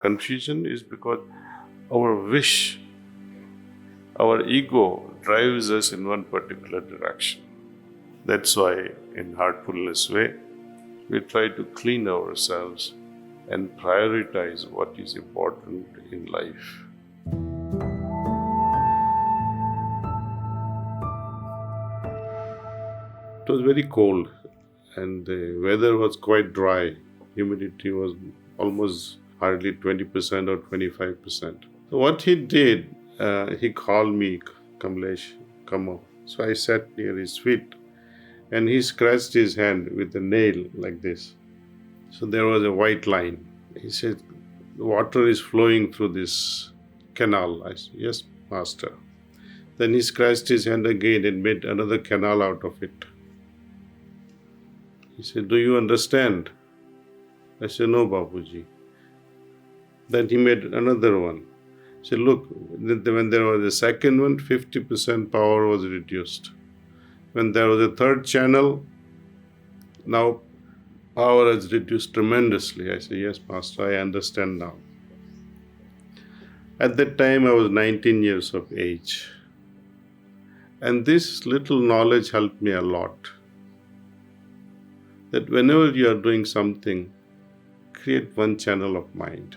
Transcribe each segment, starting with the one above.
Confusion is because our wish, our ego drives us in one particular direction. That's why, in heartfulness way, we try to clean ourselves and prioritize what is important in life. It was very cold and the weather was quite dry. Humidity was almost hardly 20% or 25%. So what he did, he called me, Kamlesh, come up. So I sat near his feet and he scratched his hand with a nail like this. So there was a white line. He said, the water is flowing through this canal. I said, yes, master. Then he scratched his hand again and made another canal out of it. He said, do you understand? I said, no, Babuji. Then he made another one. He said, look, when there was a second one, 50% power was reduced. When there was a third channel, now power has reduced tremendously. I said, yes, master, I understand now. At that time, I was 19 years of age. And this little knowledge helped me a lot. That whenever you are doing something, create one channel of mind.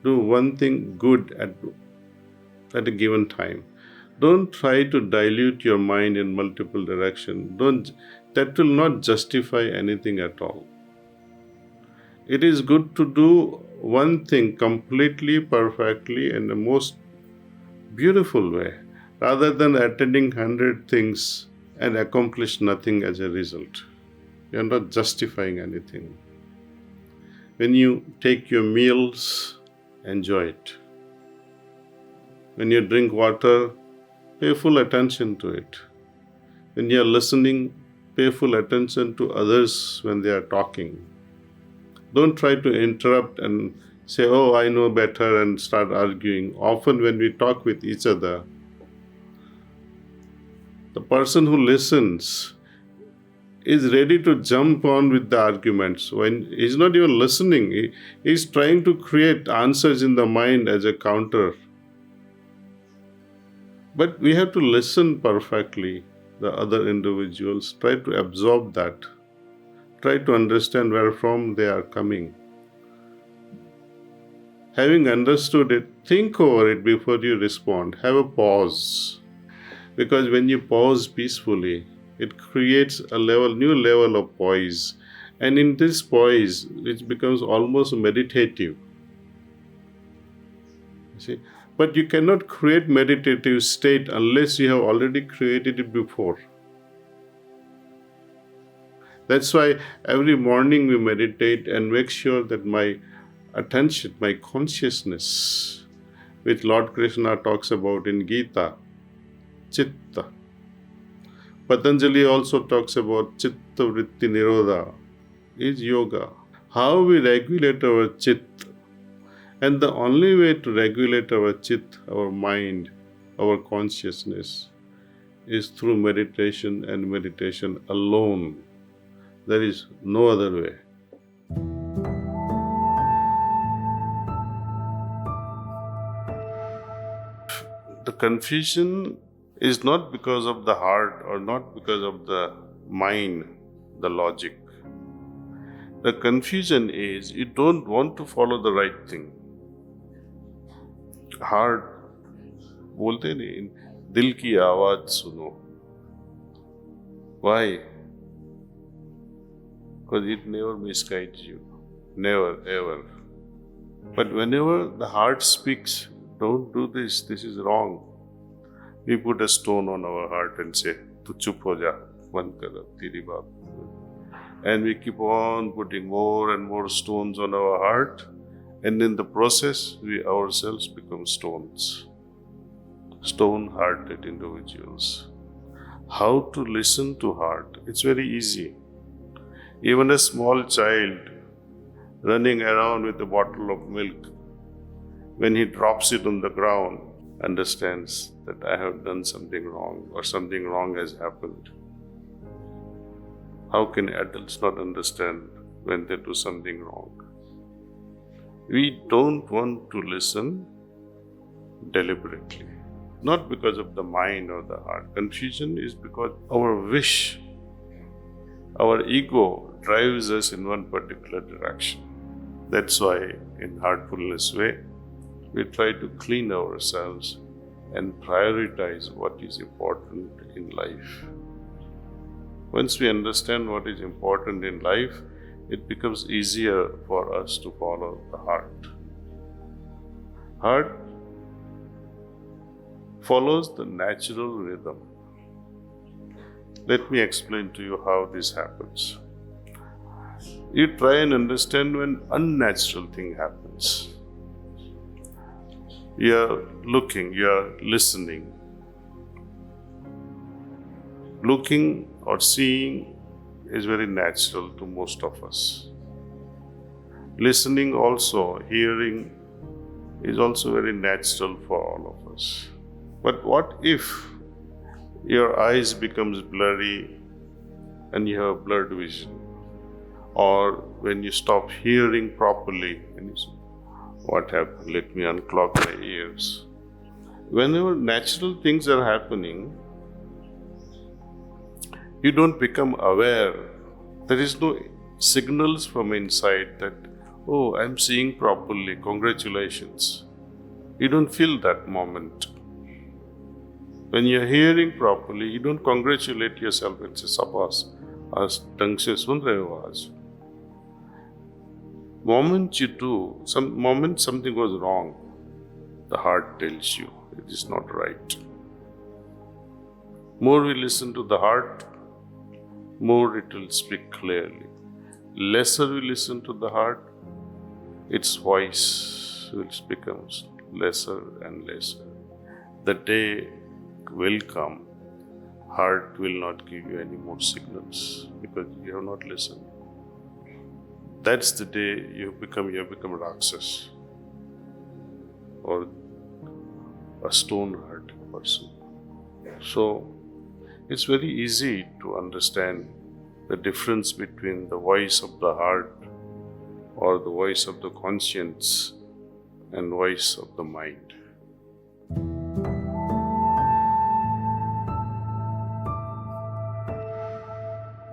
Do one thing good at a given time. Don't try to dilute your mind in multiple directions. That will not justify anything at all. It is good to do one thing completely, perfectly, in the most beautiful way, rather than attending 100 things and accomplish nothing as a result. You are not justifying anything. When you take your meals, enjoy it. When you drink water, pay full attention to it. When you are listening, pay full attention to others when they are talking. Don't try to interrupt and say, oh, I know better, and start arguing. Often when we talk with each other, the person who listens is ready to jump on with the arguments. When he's not even listening, he's trying to create answers in the mind as a counter. But we have to listen perfectly, the other individuals. Try to absorb that. Try to understand where from they are coming. Having understood it, think over it before you respond. Have a pause. Because when you pause peacefully, it creates a new level of poise. And in this poise, it becomes almost meditative. You see? But you cannot create meditative state unless you have already created it before. That's why every morning we meditate and make sure that my attention, my consciousness, which Lord Krishna talks about in Gita, Chitta. Patanjali also talks about Chitta Vritti Nirodha, is yoga. How we regulate our Chitta. And the only way to regulate our Chitta, our mind, our consciousness, is through meditation and meditation alone. There is no other way. The confusion is not because of the heart or not because of the mind, the logic. The confusion is you don't want to follow the right thing. Heart, बोलते नहीं, दिल की आवाज सुनो. Why? Because it never misguides you. Never, ever. But whenever the heart speaks, don't do this, this is wrong. We put a stone on our heart and say, tu chup ho ja, band kar teri baat. And we keep on putting more and more stones on our heart. And in the process, we ourselves become stones. Stone-hearted individuals. How to listen to heart? It's very easy. Even a small child running around with a bottle of milk, when he drops it on the ground, understands that I have done something wrong or something wrong has happened. How can adults not understand when they do something wrong? We don't want to listen deliberately, not because of the mind or the heart. Confusion is because our wish, our ego drives us in one particular direction. That's why, in heartfulness way, we try to clean ourselves and prioritize what is important in life. Once we understand what is important in life, it becomes easier for us to follow the heart. Heart follows the natural rhythm. Let me explain to you how this happens. You try and understand when unnatural thing happens. You are looking, you are listening. Looking or seeing is very natural to most of us. Listening also, hearing is also very natural for all of us. But what if your eyes becomes blurry and you have blurred vision? Or when you stop hearing properly and you say, what happened? Let me unclog my ears. Whenever natural things are happening, you don't become aware. There is no signals from inside that, oh, I'm seeing properly, congratulations. You don't feel that moment. When you're hearing properly, you don't congratulate yourself and say, Sabas, aaj dang se sun rahe ho aaj. Moment you do, moment something goes wrong, the heart tells you it is not right. More we listen to the heart, more it will speak clearly. Lesser we listen to the heart, its voice will become lesser and lesser. The day will come, heart will not give you any more signals because you have not listened. That's the day you have become Rakshas or a stone-hearted person. So it's very easy to understand the difference between the voice of the heart or the voice of the conscience and voice of the mind.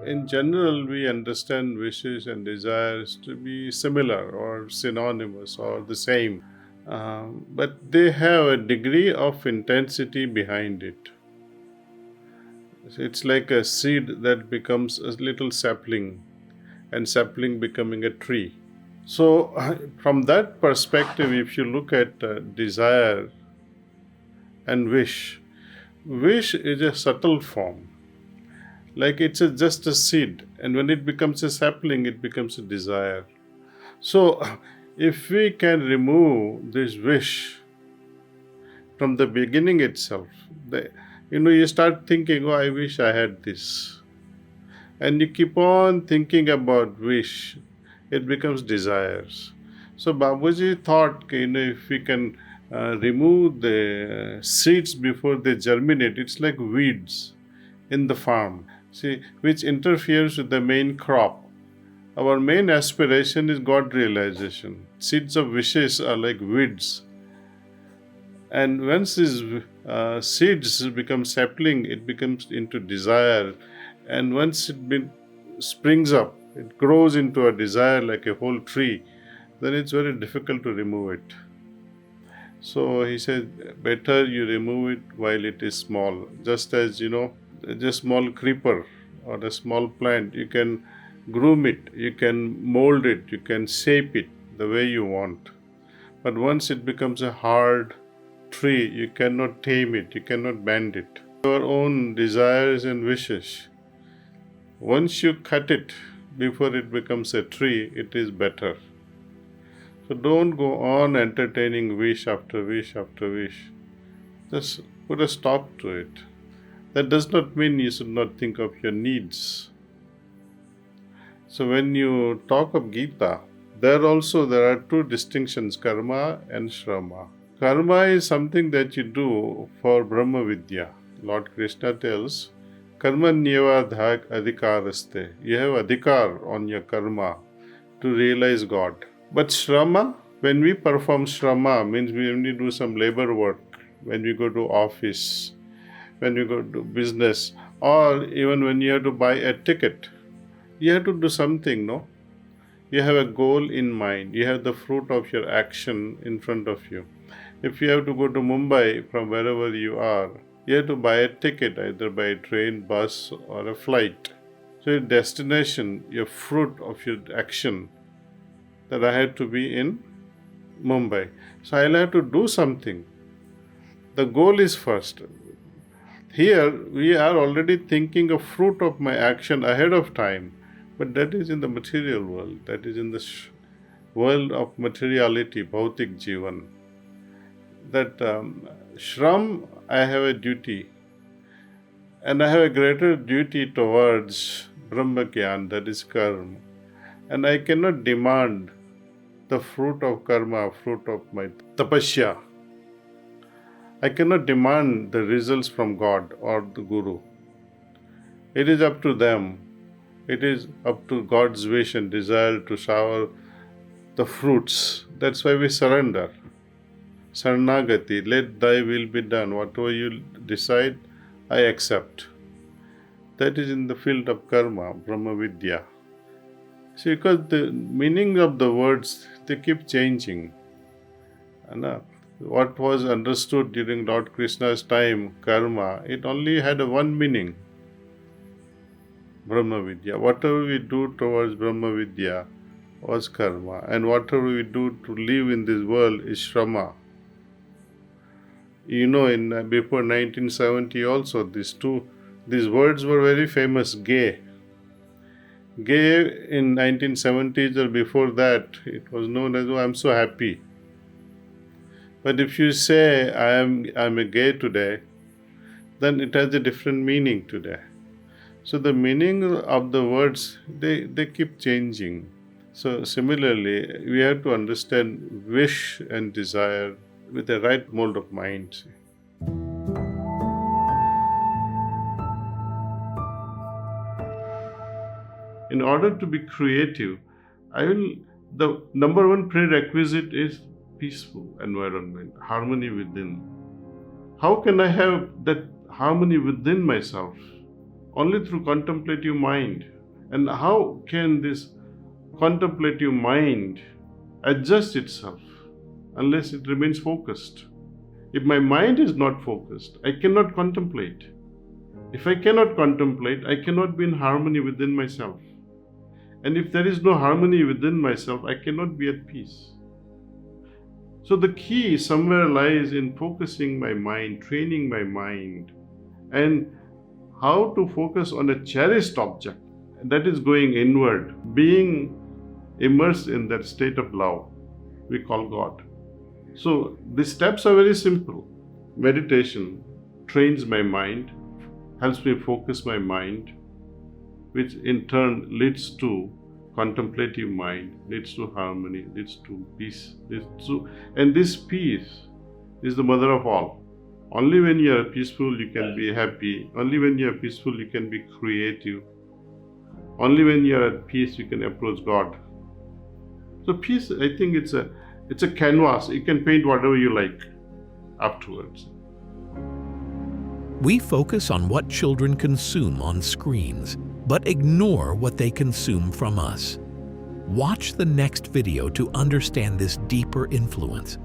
In general, we understand wishes and desires to be similar or synonymous or the same, but they have a degree of intensity behind it. It's like a seed that becomes a little sapling, and sapling becoming a tree. So, from that perspective, if you look at desire and wish is a subtle form. Like it's just a seed, and when it becomes a sapling, it becomes a desire. So, if we can remove this wish from the beginning itself, you start thinking, oh, I wish I had this. And you keep on thinking about wish, it becomes desires. So, Babuji thought, if we can remove the seeds before they germinate, it's like weeds in the farm. See, which interferes with the main crop. Our main aspiration is God realization. Seeds of wishes are like weeds. And once these seeds become sapling, it becomes into desire. And once it springs up, it grows into a desire like a whole tree, then it's very difficult to remove it. So he said, better you remove it while it is small. Just as, a small creeper or a small plant, you can groom it, you can mold it, you can shape it the way you want. But once it becomes a hard tree, you cannot tame it, you cannot bend it. Your own desires and wishes, once you cut it before it becomes a tree, it is better. So don't go on entertaining wish after wish after wish. Just put a stop to it. That does not mean you should not think of your needs. So when you talk of Gita, there are two distinctions, Karma and Shrama. Karma is something that you do for Brahma Vidya. Lord Krishna tells, Karma nyeva adhikaraste. You have adhikar on your karma to realize God. But Shrama, When we perform Shrama, means when we do some labor work, when we go to office, when we go to business, or even when you have to buy a ticket, you have to do something, no? You have a goal in mind. You have the fruit of your action in front of you. If you have to go to Mumbai from wherever you are, you have to buy a ticket, either by a train, bus, or a flight. So your destination, your fruit of your action, that I have to be in Mumbai. So I'll have to do something. The goal is first. Here we are already thinking of fruit of my action ahead of time, but that is in the material world. That is in the world of materiality, bhautik jivan. That Shram, I have a duty, and I have a greater duty towards Brahma Gyan, that is karma. And I cannot demand the fruit of karma, fruit of my tapasya. I cannot demand the results from God or the Guru. It is up to them. It is up to God's wish and desire to shower the fruits. That's why we surrender. Saranagati, let thy will be done. Whatever you decide, I accept. That is in the field of karma, Brahma Vidya. See, because the meaning of the words, they keep changing. What was understood during Lord Krishna's time, karma, it only had one meaning, Brahma Vidya. Whatever we do towards Brahma Vidya was karma, and whatever we do to live in this world is Shrama. You know, before 1970 also, these words were very famous, gay. Gay in 1970s or before that, it was known as, oh, I'm so happy. But if you say, I'm a gay today, then it has a different meaning today. So the meaning of the words, they keep changing. So similarly, we have to understand wish and desire with the right mold of mind. In order to be creative, the number one prerequisite is peaceful environment, harmony within. How can I have that harmony within myself? Only through contemplative mind. And how can this contemplative mind adjust itself unless it remains focused? If my mind is not focused, I cannot contemplate. If I cannot contemplate, I cannot be in harmony within myself. And if there is no harmony within myself, I cannot be at peace. So the key somewhere lies in focusing my mind, training my mind, and how to focus on a cherished object that is going inward, being immersed in that state of love we call God. So the steps are very simple. Meditation trains my mind, helps me focus my mind, which in turn leads to contemplative mind, leads to harmony, leads to peace. And this peace is the mother of all. Only when you are peaceful, you can be happy. Only when you are peaceful, you can be creative. Only when you are at peace, you can approach God. So peace, I think it's a canvas. You can paint whatever you like afterwards. We focus on what children consume on screens, but ignore what they consume from us. Watch the next video to understand this deeper influence.